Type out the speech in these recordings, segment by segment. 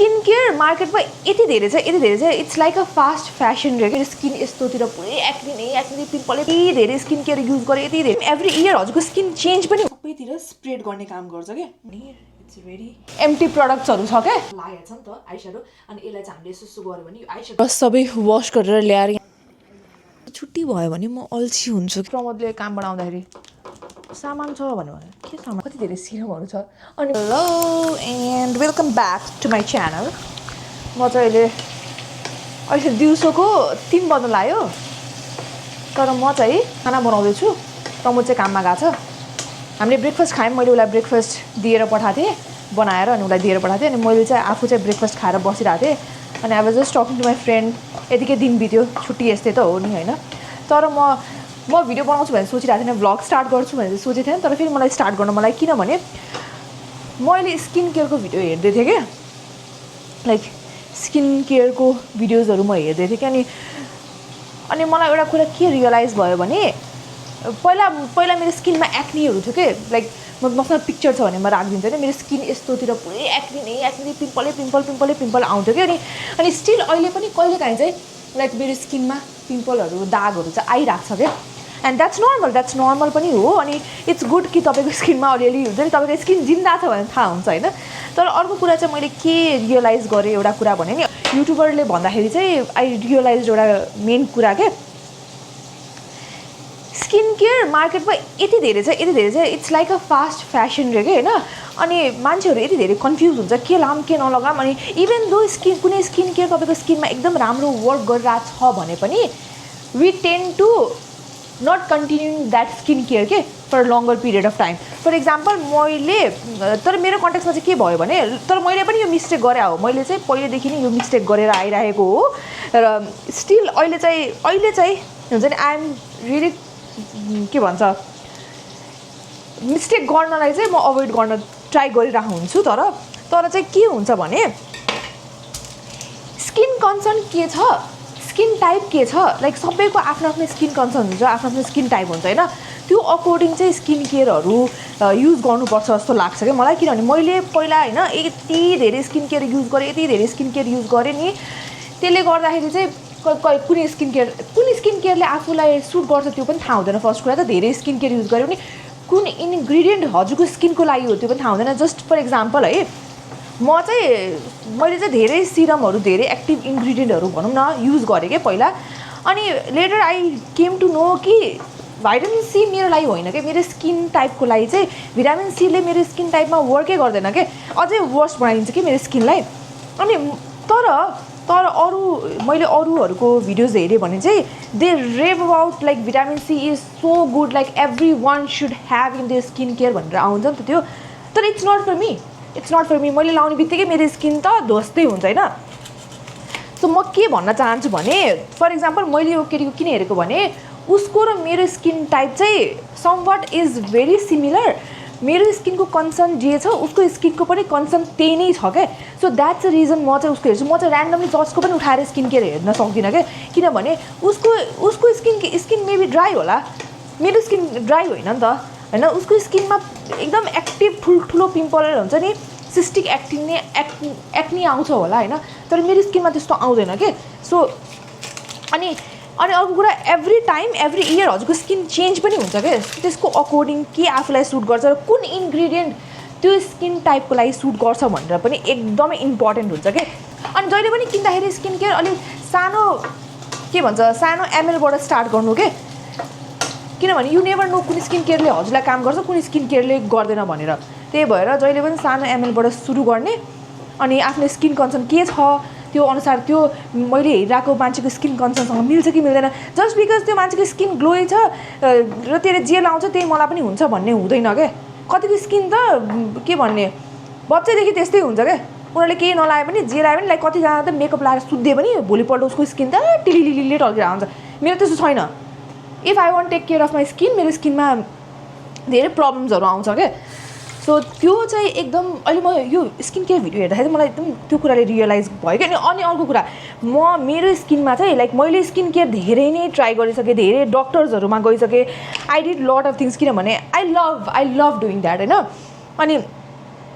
Skin care मार्केटमा यति धेरै छ it's like a fast fashion रे के स्किन यस्तोतिर पुरै एक्ने पिम्पल यति धेरै स्किन केयर युज गरे यति धेरै एभ्री इयर हजुरको स्किन चेन्ज पनि सबैतिर स्प्रेड गर्ने काम गर्छ के इट्स भेरी एम्प्टी प्रडक्ट्सहरु छ के लागेको छ नि त आइस्याडो अनि यसलाई चाहिँ हामीले यसो गर्यो भने यो आइस्याडो सबै वाश गरेर ल्याएर छुट्टी भयो भने म अल्छी हुन्छु प्रमोदले काम बनाउँदाखेरि सामान छ भन्नु के सामान कति धेरै सिरमहरु छ अनि hello and welcome back to my channel म चाहिँ अहिले दिउँसोको 3 बज्न लाग्यो तर म चाहिँ खाना बनाउँदै छु प्रमोद चाहिँ काममा गएको छ हामीले ब्रेकफास्ट खायौँ मैले उसलाई ब्रेकफास्ट दिएर पठाएको थिएँ बनाएर अनि उसलाई दिएर पठाएको थिएँ अनि मैले चाहिँ आफू चाहिँ ब्रेकफास्ट खाएर बसिरहेको थिएँ अनि I was just talking to my friend यतिकै दिन बित्यो छुट्टी यस्तै त हो नि होइन तर म भिडियो बनाउँछु भनेर सोचिरहेको थिएँ भ्लग स्टार्ट गर्छु भनेर सोचेको थिएँ तर फेरि मलाई स्टार्ट गर्न मलाई किनभने मैले स्किन केयरको भिडियो हेर्दै थिएँ क्या लाइक स्किन केयरको भिडियोजहरू म हेर्दै थिएँ कि अनि मलाई एउटा कुरा के रियलाइज भयो भने पहिला मेरो स्किनमा एक्नीहरू थियो कि लाइक मसँग पिक्चर छ भने म राखिदिन्छु होइन मेरो स्किन यस्तोतिर पुरै एक्ने पिम्पल आउँथ्यो कि अनि स्टिल अहिले पनि कहिलेकाहीँ चाहिँ लाइक मेरो स्किनमा पिम्पलहरू दागहरू चाहिँ आइरहेको छ क्या एन्ड द्याट्स नर्मल पनि हो अनि इट्स गुड कि तपाईँको स्किनमा अलिअलि हुन्छ नि तपाईँको स्किन जिन्दा छ भने थाहा हुन्छ होइन तर अर्को कुरा चाहिँ मैले के रियलाइज गरेँ एउटा कुरा भने नि युट्युबरले भन्दाखेरि चाहिँ आई रियलाइज एउटा मेन कुरा के स्किन केयर मार्केटमा यति धेरै छ it's like a fast fashion रे के होइन अनि मान्छेहरू यति धेरै कन्फ्युज हुन्छ के लाम के नलगाम अनि इभन दो कुनै स्किन केयर तपाईँको स्किनमा एकदम राम्रो वर्क गरिरहेको छ भने पनि we tend to not continue that skin care के for longer period of time for example मैले तर मेरो कन्टेक्समा चाहिँ के भयो भने तर मैले पनि यो मिस्टेक गरे हो मैले चाहिँ पहिलेदेखि नै यो मिस्टेक गरेर आइरहेको हो र स्टिल अहिले चाहिँ हुन्छ नि आई एम रियली के भन्छ मिस्टेक गर्नलाई चाहिँ म अभोइड गर्न ट्राई गरिरहेको हुन्छु तर चाहिँ के हुन्छ भने स्किन कन्सर्न के छ स्किन टाइप के छ लाइक सबैको आफ्नो स्किन कन्सर्न हुन्छ आफ्नो स्किन टाइप हुन्छ होइन त्यो अकर्डिङ चाहिँ स्किन केयरहरू युज गर्नुपर्छ जस्तो लाग्छ क्या मलाई किनभने मैले पहिला होइन यति धेरै स्किन केयर युज गरेँ नि त्यसले गर्दाखेरि चाहिँ कुनै स्किन केयरले आफूलाई सुट गर्छ त्यो पनि थाहा हुँदैन फर्स्ट कुरा त धेरै स्किन केयर युज गऱ्यो भने कुन इन्ग्रिडियन्ट हजुरको स्किनको लागि हो त्यो पनि थाहा हुँदैन जस्ट फर इक्जाम्पल है मैले चाहिँ धेरै सिरमहरू धेरै एक्टिभ इन्ग्रिडियन्टहरू भनौँ न युज गरेँ क्या पहिला अनि later I came to know कि भिटामिन सी मेरो लागि होइन कि मेरो स्किन टाइपको लागि चाहिँ भिटामिन सीले मेरो स्किन टाइपमा वर्कै गर्दैन कि अझै वर्स बनाइदिन्छ कि मेरो स्किनलाई अनि तर मैले अरूहरूको भिडियोज हेरेँ भने चाहिँ they rave about like vitamin C is so good like everyone should have in the skin care भनेर आउँछ नि त त्यो तर इट्स नट फर मी मैले लाउने बित्तिकै मेरो स्किन त ध्वस्तै हुन्छ होइन सो म के भन्न चाहन्छु भने फर इक्जाम्पल मैले यो केटीको किन हेरेको भने उसको र मेरो स्किन टाइप चाहिँ समवाट इज भेरी सिमिलर मेरो स्किनको कन्सर्न जे छ उसको स्किनको पनि कन्सर्न त्यही नै छ क्या सो द्याट्स द रिजन म चाहिँ उसको हेर्छु म चाहिँ ऱ्यान्डमली जजको पनि उठाएर स्किन केयर हेर्न सक्दिनँ क्या किनभने उसको स्किन मेबी ड्राई होला मेरो स्किन ड्राई होइन नि त होइन उसको स्किनमा एकदम एक्टिभ ठुल्ठुलो पिम्पल हुन्छ नि सिस्टिक एक्नी आउँछ होला होइन तर मेरो स्किनमा त्यस्तो आउँदैन के सो अनि अर्को कुरा एभ्री इयर हजुरको स्किन चेन्ज पनि हुन्छ क्या त्यसको अकर्डिङ के आफूलाई सुट गर्छ र कुन इन्ग्रिडियन्ट त्यो स्किन टाइपको लागि सुट गर्छ भनेर पनि एकदमै इम्पोर्टेन्ट हुन्छ क्या अनि जहिले पनि किन्दाखेरि स्किन केयर अलिक सानो एमएलबाट स्टार्ट गर्नु के किनभने यु नेभर नो कुन स्किन केयरले हजुरलाई काम गर्छ कुन स्किन केयरले गर्दैन भनेर त्यही भएर जहिले पनि सानो एमएलबाट सुरु गर्ने अनि आफ्नो स्किन कन्सर्न के छ त्यो अनुसार त्यो मैले हेरिरहेको मान्छेको स्किन कन्सर्नसँग मिल्छ कि मिल्दैन जस्ट बिकज त्यो मान्छेको स्किन ग्लोइ छ र त्यसले जे लाउँछ त्यही मलाई पनि हुन्छ भन्ने हुँदैन क्या कतिको स्किन त के भन्ने बच्चैदेखि त्यस्तै हुन्छ क्या उनीहरूले केही नलाए पनि जे लाए पनि लाइक कतिजना त मेकअप लगाएर सुत्दिए पनि भोलिपल्ट उसको स्किन त टिलिलिले टल्केर आउँछ मेरो त्यस्तो छैन if I want take care of my skin मेरो स्किनमा धेरै प्रब्लम्सहरू आउँछ क्या सो त्यो चाहिँ एकदम अहिले म यो स्किन केयर भिडियो हेर्दाखेरि मलाई एकदम त्यो कुराले रियलाइज भयो क्या अनि अर्को कुरा मेरो स्किनमा चाहिँ लाइक मैले स्किन केयर धेरै नै ट्राई गरिसकेँ धेरै डक्टर्सहरूमा गइसकेँ I did lot of things किनभने आई लभ डुइङ द्याट होइन अनि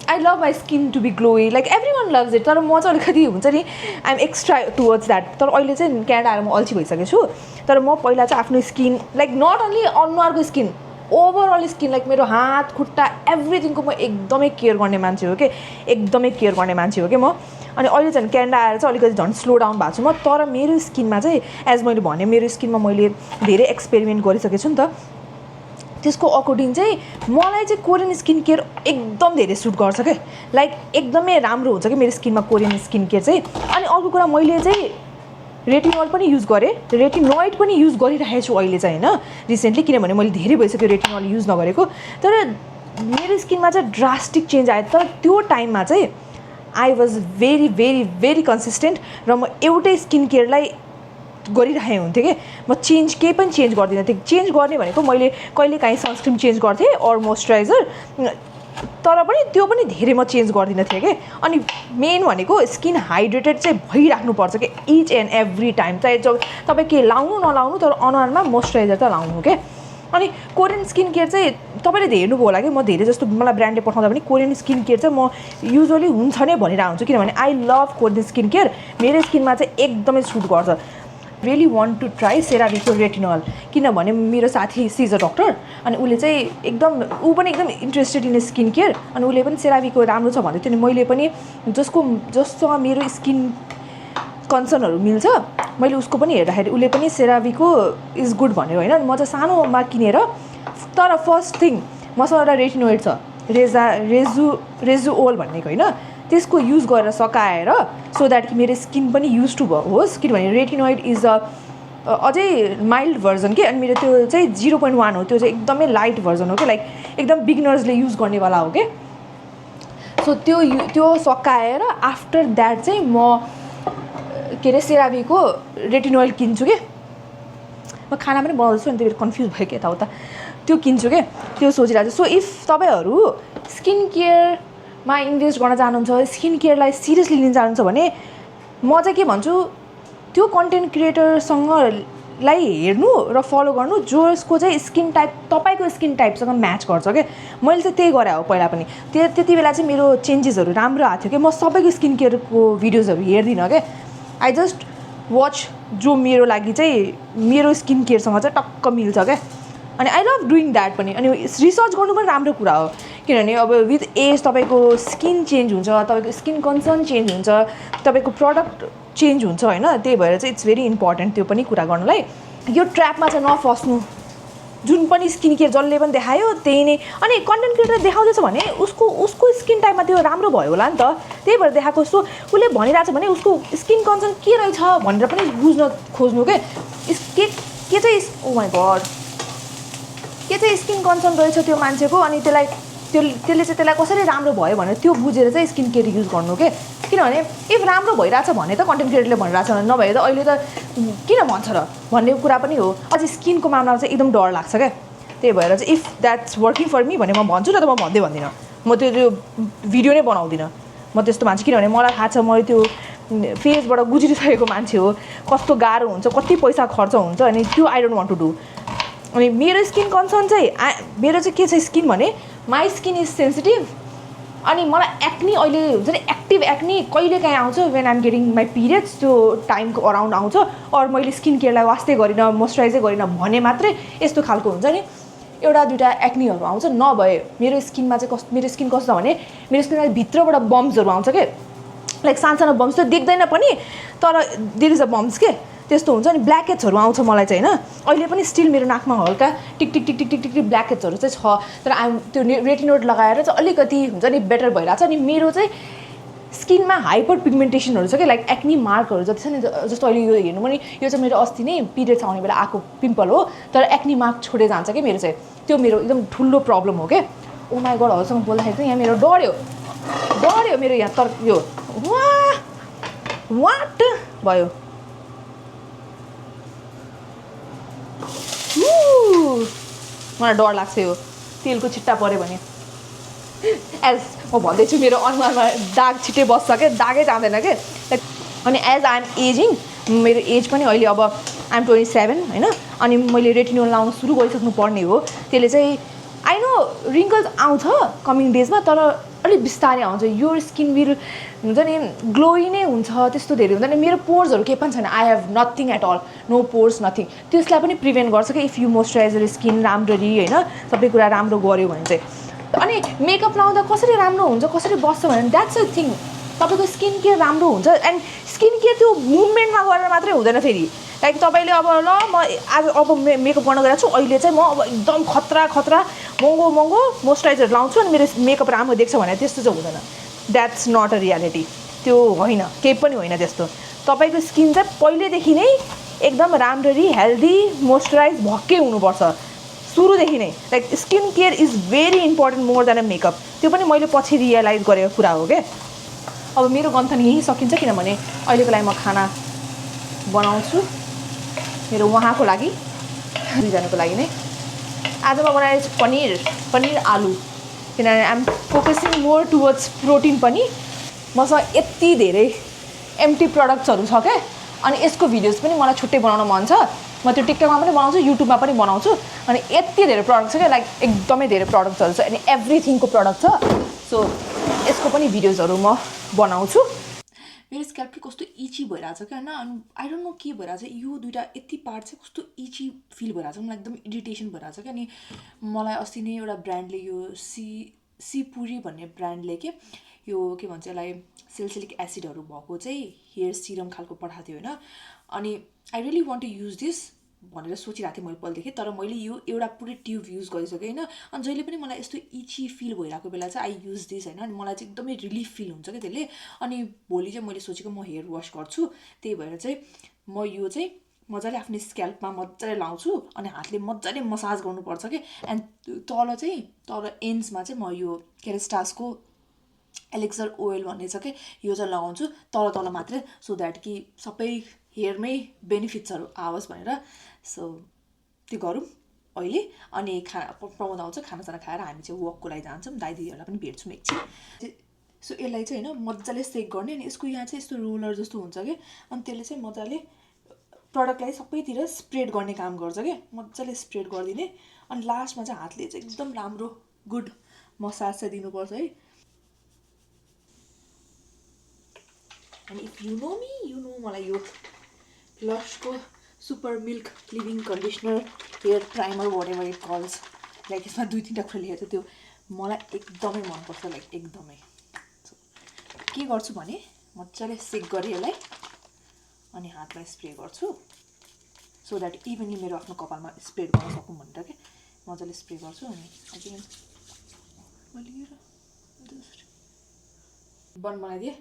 I love my skin to be glowy like everyone loves it तर म चाहिँ अलिकति हुन्छ नि आइएम एक्स्ट्रा टुवर्ड्स द्याट तर अहिले चाहिँ क्यानाडा आएर म अल्छी भइसकेको छु तर म पहिला चाहिँ आफ्नो स्किन लाइक नट ओन्ली अनुहारको स्किन ओभरअल स्किन लाइक मेरो हात खुट्टा एभ्रिथिङको म एकदमै केयर गर्ने मान्छे हो कि एकदमै केयर गर्ने मान्छे हो कि म अनि अहिले झन् क्यानाडा आएर चाहिँ अलिकति झन् स्लो डाउन भएको छु म तर मेरो स्किनमा चाहिँ एज मैले भने मेरो स्किनमा मैले धेरै एक्सपेरिमेन्ट गरिसकेको छु नि त त्यसको अकर्डिङ चाहिँ मलाई चाहिँ कोरियन स्किन केयर एकदम धेरै सुट गर्छ क्या लाइक एकदमै राम्रो हुन्छ कि मेरो स्किनमा कोरियन स्किन केयर चाहिँ अनि अर्को कुरा मैले चाहिँ रेटिनोल पनि युज गरेँ रेटिनोइड पनि युज गरिरहेको छु अहिले चाहिँ होइन रिसेन्टली किनभने मैले धेरै भइसक्यो रेटिनोल युज नगरेको तर मेरो स्किनमा चाहिँ ड्रास्टिक चेन्ज आयो तर त्यो टाइममा चाहिँ I was very very very consistent र म एउटै स्किन केयरलाई गरिरहेको हुन्थेँ कि म चेन्ज केही पनि चेन्ज गर्दिनँ थिएँ चेन्ज गर्ने भनेको मैले कहिलेकाहीँ सनस्क्रिन चेन्ज गर्थेँ अर मोइस्चराइजर तर पनि त्यो पनि धेरै म चेन्ज गर्दिनँ थिएँ कि अनि मेन भनेको स्किन हाइड्रेटेड चाहिँ भइराख्नुपर्छ कि इच एन्ड एभ्री टाइम चाहे तपाईँ के लाउनु नलाउनु तर अनुहारमा मोइस्चराइजर त लाउनु के अनि कोरियन स्किन केयर चाहिँ तपाईँले हेर्नुभयो होला कि म धेरै जस्तो मलाई ब्रान्डले पठाउँदा पनि कोरियन स्किन केयर चाहिँ म युजली हुन्छ नै भनिरहेको हुन्छु किनभने I love Korean skin care मेरो स्किनमा चाहिँ एकदमै सुट गर्छ रियली वान्ट टु ट्राई सेराभीको रेटिनोल किनभने मेरो साथी सी इज अ डक्टर अनि उसले चाहिँ एकदम ऊ पनि एकदम इन्ट्रेस्टेड इन स्किन केयर अनि उसले पनि सेराभीको राम्रो छ भन्दै थियो अनि मैले पनि जससँग मेरो स्किन कन्सर्नहरू मिल्छ मैले उसको पनि हेर्दाखेरि उसले पनि सेराभीको इज गुड भन्यो होइन म चाहिँ सानोमा किनेर तर फर्स्ट थिङ मसँग एउटा रेटिनोइड छ रेजुओल भन्नेको होइन त्यसको युज गरेर सकाएर सो द्याट कि मेरो स्किन पनि युज टु होस् किनभने रेटिनोइड इज अझै माइल्ड भर्जन के अनि मेरो त्यो चाहिँ 0.1 हो त्यो चाहिँ एकदमै लाइट भर्जन हो कि लाइक एकदम बिगिनर्सले युज गर्नेवाला हो कि सो त्यो सकाएर आफ्टर द्याट चाहिँ म के अरे सेराभीको रेटिनोइड किन्छु कि म खाना पनि बनाउँदैछु अनि त्यो कन्फ्युज भयो कि यताउता त्यो किन्छु क्या त्यो सोचिरहेको छु सो इफ तपाईँहरू स्किन केयरमा इन्भेस्ट गर्न चाहनुहुन्छ स्किन केयरलाई सिरियसली लिन चाहनुहुन्छ भने म चाहिँ के भन्छु त्यो कन्टेन्ट क्रिएटरसँगलाई हेर्नु र फलो गर्नु जसको चाहिँ स्किन टाइप तपाईँको स्किन टाइपसँग म्याच गर्छ क्या मैले चाहिँ त्यही गरेँ हो पहिला पनि त्यति बेला चाहिँ मेरो चेन्जेसहरू राम्रो आएको थियो कि म सबैको स्किन केयरको भिडियोजहरू हेर्दिनँ क्या आई जस्ट वाच जो मेरो लागि चाहिँ मेरो स्किन केयरसँग चाहिँ टक्क मिल्छ क्या अनि आई लभ डुइङ द्याट पनि अनि रिसर्च गर्नु पनि राम्रो कुरा हो किनभने अब विथ एज तपाईँको स्किन चेन्ज हुन्छ तपाईँको स्किन कन्सर्न चेन्ज हुन्छ तपाईँको प्रडक्ट चेन्ज हुन्छ होइन त्यही भएर चाहिँ इट्स भेरी इम्पोर्टेन्ट त्यो पनि कुरा गर्नलाई यो ट्र्यापमा चाहिँ नफस्नु जुन पनि स्किन केयर जसले पनि देखायो त्यही नै अनि कन्टेन्ट क्रिएटर देखाउँदैछ भने उसको स्किन टाइपमा त्यो राम्रो भयो होला नि त त्यही भएर देखाएको सो उसले भनिरहेको छ भने उसको स्किन कन्सर्न के रहेछ भनेर पनि बुझ्न खोज्नु के चाहिँ ओ माई गड के चाहिँ स्किन कन्सर्न रहेछ त्यो मान्छेको अनि त्यसले चाहिँ त्यसलाई कसरी राम्रो भयो भनेर त्यो बुझेर चाहिँ स्किन केयर युज गर्नु के किनभने इफ राम्रो भइरहेछ भने त कन्टेन्ट क्रिएटरले भनिरहेछ नभए त अहिले त किन भन्छ र भन्ने कुरा पनि हो अझै स्किनको मामलामा चाहिँ एकदम डर लाग्छ क्या त्यही भएर चाहिँ if that's working for me भने म भन्छु न त म भन्दिनँ म त्यो भिडियो नै बनाउँदिनँ म त्यस्तो मान्छे किनभने मलाई थाहा छ मैले त्यो फेजबाट गुज्रिसकेको मान्छे हो कस्तो गाह्रो हुन्छ कति पैसा खर्च हुन्छ अनि त्यो I don't want to do अनि मेरो स्किन कन्सर्न चाहिँ मेरो चाहिँ के छ स्किन भने माई स्किन इज सेन्सिटिभ अनि मलाई एक्नी अहिले हुन्छ नि एक्टिभ एक्नी कहिले काहीँ आउँछ when I'm getting my periods त्यो टाइमको अराउन्ड आउँछ अरू मैले स्किन केयरलाई वास्तै गरिनँ मोइस्चराइजै गरिनँ भने मात्रै यस्तो खालको हुन्छ नि एउटा दुइटा एक्नीहरू आउँछ नभए मेरो स्किनमा चाहिँ मेरो स्किन कस्तो छ भने मेरो स्किनमा भित्रबाट बम्सहरू आउँछ के लाइक सानो बम्स त देख्दैन पनि तर देयर इज अ बम्स के त्यस्तो हुन्छ अनि ब्ल्याकेट्सहरू आउँछ मलाई चाहिँ होइन अहिले पनि स्टिल मेरो नाकमा हल्का टिक टिक टिक टिक टिक टिक ब्ल्याकेट्सहरू चाहिँ छ तर त्यो रेटिनोइड लगाएर चाहिँ अलिकति हुन्छ नि बेटर भइरहेको छ अनि मेरो चाहिँ स्किनमा हाइपर पिगमेन्टेसनहरू छ कि लाइक एक्नी मार्कहरू जति छ नि जस्तो अहिले यो हेर्नु पनि यो चाहिँ मेरो अस्ति नै पिरियड्स आउने बेला आएको पिम्पल हो तर एक्नी मार्क छोडेर जान्छ कि मेरो चाहिँ त्यो मेरो एकदम ठुलो प्रब्लम हो क्या ओ माई गडहरूसँग बोल्दाखेरि चाहिँ यहाँ मेरो डढ्यो मेरो यहाँ तर यो वाट भयो मलाई डर लाग्छ यो तेलको छिट्टा पऱ्यो भने एज म भन्दैछु मेरो अनुहारमा दाग छिट्टै बस्छ क्या दागै जाँदैन क्या अनि एज आइ एम एजिङ मेरो एज पनि अहिले अब आइएम 27 होइन अनि मैले रेटिनोल लाउनु सुरु गरिसक्नु पर्ने हो त्यसले चाहिँ आई नो रिङ्कल्स आउँछ कमिङ डेजमा तर अलिक बिस्तारै आउँछ यो स्किन विल हुन्छ नि ग्लोई नै हुन्छ त्यस्तो धेरै हुँदैन मेरो पोर्सहरू केही पनि छैन I have nothing at all no pores nothing त्यसलाई पनि प्रिभेन्ट गर्छ कि इफ यु मोइस्चराइजर स्किन राम्ररी होइन सबै कुरा राम्रो गऱ्यो भने चाहिँ अनि मेकअप लाउँदा कसरी राम्रो हुन्छ कसरी बस्छ भने द्याट्स अ थिङ तपाईँको स्किन केयर राम्रो हुन्छ एन्ड स्किन केयर त्यो मुभमेन्टमा गरेर मात्रै हुँदैन फेरि लाइक तपाईँले अब ल म आज अब मेकअप गर्न गएको छु अहिले चाहिँ म अब एकदम खतरा खतरा महँगो महँगो मोइस्चराइजर लाउँछु अनि मेरो मेकअप राम्रो देख्छ भने त्यस्तो चाहिँ हुँदैन द्याट्स नट अ रियालिटी त्यो होइन केही पनि होइन त्यस्तो तपाईँको स्किन चाहिँ पहिल्यैदेखि नै एकदम राम्ररी हेल्दी मोइस्चराइज भएकै हुनुपर्छ सुरुदेखि नै like skin care is very important more than a makeup त्यो पनि मैले पछि रियलाइज गरेको कुरा हो क्या अब मेरो गन्थन यहीँ सकिन्छ किनभने अहिलेको लागि म खाना बनाउँछु मेरो उहाँको लागि दुईजनाको लागि नै आज म बनाएको छु पनिर आलु किनभने I'm focusing more towards protein पनि मसँग यति धेरै एम्टी प्रडक्ट्सहरू छ क्या अनि यसको भिडियोज पनि मलाई छुट्टै बनाउन मन छ म त्यो टिकटकमा पनि बनाउँछु युट्युबमा पनि बनाउँछु अनि यति धेरै प्रडक्ट छ क्या लाइक एकदमै धेरै प्रडक्ट्सहरू छ अनि एभ्रिथिङको प्रडक्ट छ सो यसको पनि भिडियोजहरू म बनाउँछु मेरो स्क्याल्प के कस्तो इची भइरहेछ क्या होइन अनि आई डोन्ट नो के भइरहेछ यो दुइटा यति पार्ट चाहिँ कस्तो इची फिल भइरहेछ मलाई एकदम इरिटेसन भइरहेछ क्या अनि मलाई अस्ति नै एउटा ब्रान्डले यो सिपुरी भन्ने ब्रान्डले के यो के भन्छ यसलाई सेलिसिलिक एसिडहरू भएको चाहिँ हेयर सिरम खालको पठाएको थियो होइन अनि I really want to use this भनेर सोचिरहेको थिएँ मैले पहिलेदेखि तर मैले यो एउटा पुरै ट्युब युज गरिसकेँ होइन अनि जहिले पनि मलाई यस्तो इची फिल भइरहेको बेला चाहिँ आई युज दिस होइन अनि मलाई चाहिँ एकदमै रिलिफ फिल हुन्छ क्या त्यसले अनि भोलि चाहिँ मैले सोचेको म हेयर वास गर्छु त्यही भएर चाहिँ म यो चाहिँ मजाले आफ्नो स्क्याल्पमा मजाले लाउँछु अनि हातले मजाले मसाज गर्नुपर्छ कि एन्ड तल एन्ड्समा चाहिँ म यो केरेस्टासको एलेक्सर ओइल भन्ने छ कि यो चाहिँ लगाउँछु तल मात्रै सो द्याट कि सबै हेयरमै बेनिफिट्सहरू आओस् भनेर सो त्यो गरौँ अहिले अनि प्रमोद आउँछ खानासाना खाएर हामी चाहिँ वकको लागि जान्छौँ दाइदीहरूलाई पनि भेट्छौँ एकछिन सो यसलाई चाहिँ होइन मजाले सेक गर्ने अनि यसको यहाँ चाहिँ यस्तो रोलर जस्तो हुन्छ कि अनि त्यसले चाहिँ मजाले प्रडक्टलाई सबैतिर स्प्रेड गर्ने काम गर्छ क्या मजाले स्प्रेड गरिदिने अनि लास्टमा चाहिँ हातले चाहिँ एकदम राम्रो गुड मसाज चाहिँ दिनुपर्छ है अनि if you know me you know मलाई यो लस्टको super milk leaving conditioner hair primer whatever it calls like यसमा 2-3 कुरा लेखेको छ त्यो मलाई एकदमै मनपर्छ लाइक एकदमै के गर्छु भने मजाले सेक गरेँ यसलाई अनि हातलाई स्प्रे गर्छु सो द्याट इभनली मेरो आफ्नो कपालमा स्प्रेड गर्न सकौँ भनेर के मजाले स्प्रे गर्छु अनि बन बनाइदिएँ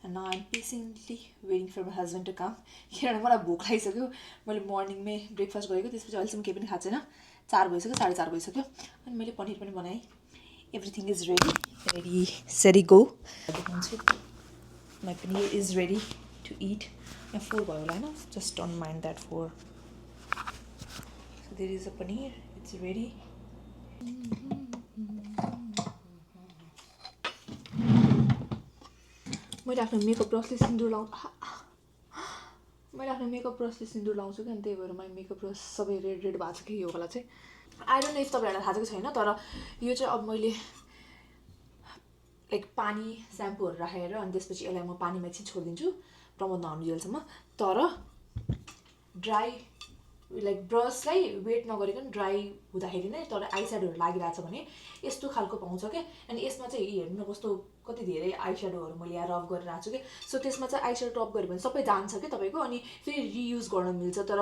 and now I'm patiently waiting for my husband to come किनभने मलाई भोक लागिसक्यो मैले मर्निङमै ब्रेकफास्ट गरेको त्यसपछि अहिलेसम्म केही पनि खाएको छैन 4 भइसक्यो 4:30 भइसक्यो अनि मैले पनिर पनि बनाएँ एभ्रिथिङ इज रेडी सेरी go my paneer is ready to eat यहाँ 4 भयो होला होइन just don't mind that 4 so there is a paneer it's ready मैले आफ्नो मेकअप ब्रसले सिन्दुर लाउँछु क्या अनि त्यही भएर मैले मेकअप ब्रस सबै रेड भएको छ कि यो वाला चाहिँ आई डोन्ट नो इफ तपाईँहरूलाई थाहा छ कि छैन तर यो चाहिँ अब मैले लाइक पानी स्याम्पूहरू राखेर अनि त्यसपछि यसलाई म पानीमा एकछिन छोडिदिन्छु प्रमोद नआउनुजेलसम्म तर ड्राई लाइक ब्रसलाई वेट नगरिकन ड्राई हुँदाखेरि नै तर आई स्याडोहरू लागिरहेछ भने यस्तो खालको पाउँछ क्या अनि यसमा चाहिँ हेर्नु कस्तो कति धेरै आई स्याडोहरू मैले यहाँ रब गरिरहेको छु कि सो त्यसमा चाहिँ आई स्याडो टप गऱ्यो भने सबै जान्छ क्या तपाईँको अनि फेरि रियुज गर्न मिल्छ तर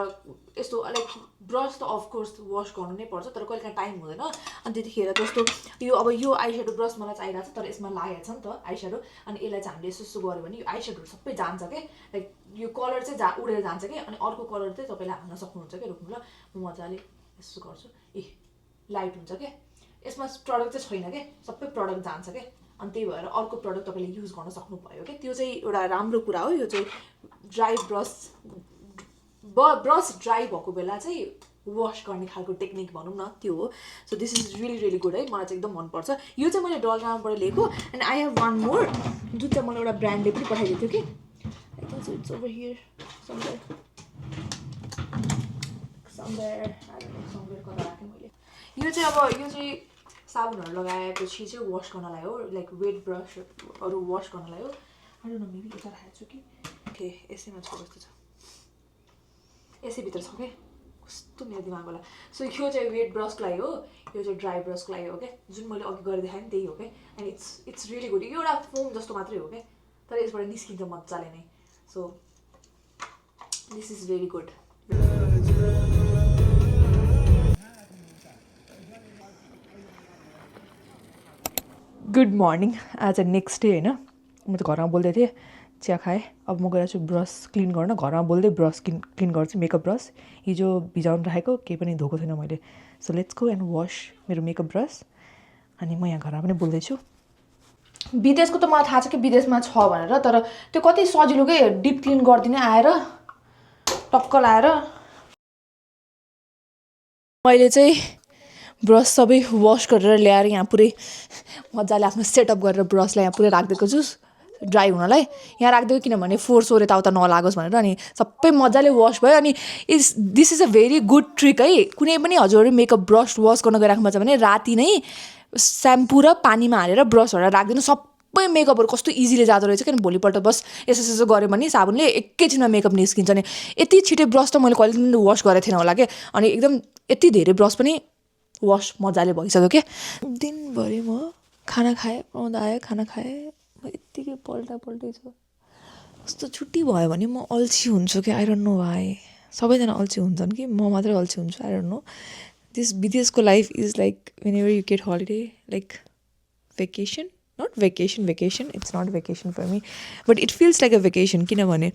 यस्तो लाइक ब्रस त अफकोर्स वास गर्नु नै पर्छ तर कहिले काहीँ टाइम हुँदैन अनि त्यतिखेर जस्तो यो अब यो आई स्याडो ब्रस मलाई चाहिरहेको छ तर यसमा लागेको छ नि त आई स्याडो अनि यसलाई चाहिँ हामीले यस्तो गऱ्यो भने यो आई स्याडोहरू सबै जान्छ क्या लाइक यो कलर चाहिँ उडेर जान्छ कि अनि अर्को कलर चाहिँ तपाईँले हाल्न सक्नुहुन्छ क्या रोक्नु ल म मजाले यस्तो गर्छु लाइट हुन्छ क्या यसमा प्रडक्ट चाहिँ छैन क्या सबै प्रडक्ट जान्छ क्या अनि त्यही भएर अर्को प्रडक्ट तपाईँले युज गर्न सक्नुभयो क्या त्यो चाहिँ एउटा राम्रो कुरा हो यो चाहिँ ड्राई ब्रस ड्राई भएको बेला चाहिँ वास गर्ने खालको टेक्निक भनौँ न त्यो हो so this is really good है मलाई चाहिँ एकदम मनपर्छ यो चाहिँ मैले डलगामाबाट लिएको and I have one more जुन चाहिँ मलाई एउटा ब्रान्डले पनि पठाइदिएको थियो कि I think it's over here somewhere कता राखेँ मैले यो चाहिँ साबुनहरू लगाएपछि चाहिँ वास गर्नलाई हो, लाइक वेट ब्रसहरू वास गर्नलाई हो। आई डोन्ट नो, मेबी यता राखेको छु कि ओके यसैमा छ जस्तो छ, यसैभित्र छ क्या, कस्तो मेरो दिमाग होला। सो यो चाहिँ वेट ब्रसको लागि हो, यो चाहिँ ड्राई ब्रसको लागि हो क्या, जुन मैले अघि गरेर देखाएँ नि त्यही हो क्या। And it's really good. यो एउटा फोम जस्तो मात्रै हो क्या, तर यसबाट निस्किन्छ मजाले नै। So this is very good. Good morning. आज नेक्स्ट डे होइन, म त घरमा बोल्दै थिएँ, चिया खाएँ। अब म गएर छु ब्रस क्लिन गर्न, घरमा बोल्दै ब्रस क्लिन गर्छु। मेकअप ब्रस हिजो भिजाउनु राखेको, केही पनि धोएको थिएन मैले। सो लेट्स गो एन्ड वास मेरो मेकअप ब्रस। अनि म यहाँ घरमा पनि बोल्दैछु। विदेशको त मलाई थाहा छ कि विदेशमा छ भनेर, तर त्यो कति सजिलो के, डिप क्लिन गरिदिने आएर टक्क लाएर। मैले चाहिँ ब्रस सबै वास गरेर ल्याएर यहाँ पुरै मजाले आफ्नो सेटअप गरेर ब्रसलाई यहाँ पुरै राखिदिएको छु ड्राई हुनलाई। यहाँ राखिदिएको किनभने फोहोर सोहोर यताउता नलागोस् भनेर। अनि सबै मजाले वास भयो। अनि this is a very good trick है। कुनै पनि हजुरहरू मेकअप ब्रस वास गर्न गइराख्नु छ भने राति नै स्याम्पू र पानीमा हालेर ब्रसहरू राखिदिनु। सबै मेकअपहरू कस्तो इजिली जाँदो रहेछ। किनभने भोलिपल्ट बस यसो गऱ्यो भने साबुनले एकैछिनमा मेकअप निस्किन्छ। नि यति छिटै ब्रस त मैले कहिले पनि वास गरेको थिएन होला क्या। अनि एकदम यति धेरै ब्रस पनि वास मजाले भइसक्यो क्या। दिनभरि म खाना खाएँ, आउँदा आयो खाना खाएँ, म यत्तिकै पल्टै छ। कस्तो छुट्टी भयो भने म अल्छी हुन्छु कि, आई डोन्ट नो वाइ। सबैजना अल्छी हुन्छन् कि म मात्रै अल्छी हुन्छु, आई डोन्ट नो। दिस विदेशको life is like whenever you get holiday, like vacation, not vacation, it's not vacation for me, but it feels like a vacation. किनभने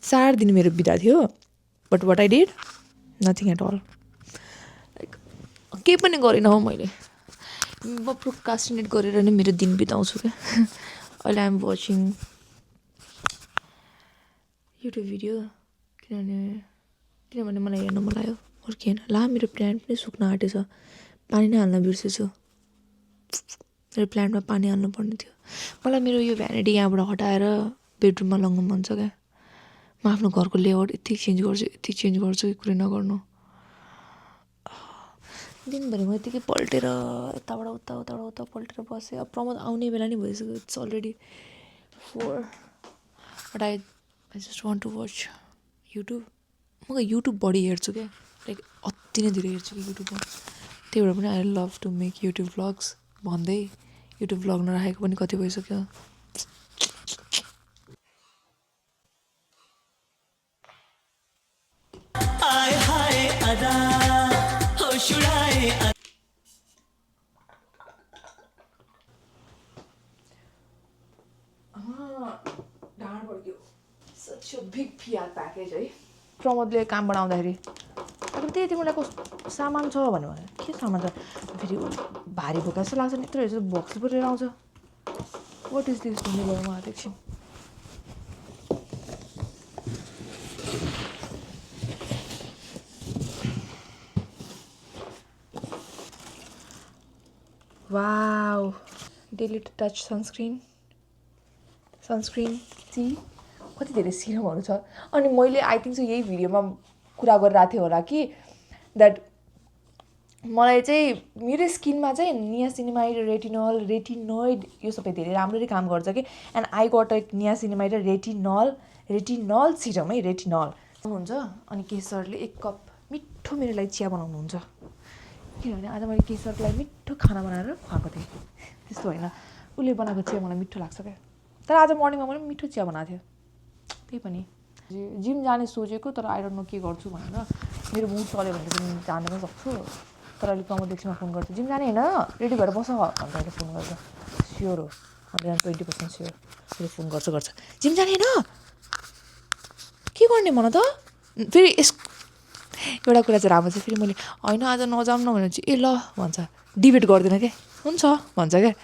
4 दिन मेरो बिदा थियो, but what I did, nothing at all. Like केही पनि गरिनँ हो मैले। म प्रोक्रास्टिनेट गरेर नै मेरो दिन बिताउँछु क्या। अहिले आइएम वाचिङ युट्युब भिडियो, किनभने मलाई हेर्नु मन लाग्यो, अर्केन ला मेरो प्लान्ट पनि सुक्न आँटेछ। पानी नै हाल्न बिर्सेछु। मेरो प्लान्टमा पानी हाल्नु पर्ने थियो। मलाई मेरो यो भ्यानिटी यहाँबाट हटाएर बेडरुममा लगाउनु मन छ क्या। म आफ्नो घरको लेआउट यति चेन्ज गर्छु कि कुरै नगर्नु। दिनभरि म यतिकै पल्टेर यताबाट उता पल्टेर बसेँ। अब प्रमोद आउने बेला नि भइसक्यो, it's already 4। But I just want to watch YouTube. म युट्युब बढी हेर्छु क्या, लाइक अति नै धेरै हेर्छु कि युट्युबमा। त्यही भएर पनि I love to make YouTube vlogs भन्दै युट्युब भ्लग नराखेको पनि कति भइसक्यो। ढाड बढ्यो। Such a big PR package है। प्रमोदले कामबाट आउँदाखेरि अब त्यही तिमीलाई सामान छ भन्यो भने के सामान छ, फेरि भारी बोका जस्तो लाग्छ नि, यत्रो हेर्छु बक्स पो लिएर आउँछ। वाट इज दिस भन्ने भयो मलाई एकछिन। Wow, daily touch sunscreen C कति धेरै सिरमहरू छ। अनि मैले आई थिङ्क चाहिँ यही भिडियोमा कुरा गरिरहेको थिएँ होला कि द्याट मलाई चाहिँ मेरो स्किनमा चाहिँ नियासिनामाइड, रेटिनोइड यो सबै धेरै राम्ररी काम गर्छ कि। And I got a niacinamide र रेटिनल सिरम है, रेटिनल हुन्छ। अनि केसरले 1 कप मिठो मेरो लागि चिया बनाउनुहुन्छ। किनभने आज मैले केसरको लागि मिठो खाना बनाएर खुवाएको थिएँ। त्यस्तो होइन, उसले बनाएको चिया मलाई मिठो लाग्छ क्या। तर आज मर्निङमा मैले मिठो चिया बनाएको थियो। त्यही पनि जिम जाने सोचेको, तर आई डोन्ट नो के गर्छु भनेर। मेरो मुड चल्यो भने चाहिँ जान पनि सक्छु। तर अलिक प्रमोद एकछिनमा फोन गर्छु, जिम जाने होइन, रेडी भएर बस भनेर अहिले फोन गर्छ। स्योर हो, 120% स्योर। फेरि फोन गर्छ जिम जाने होइन, के गर्ने भन त। फेरि एउटा कुरा चाहिँ राम्रो छ, फेरि मैले होइन आज नजाऊँ न भने चाहिँ ए ल भन्छ, डिबेट गर्दैन क्या, हुन्छ भन्छ क्या।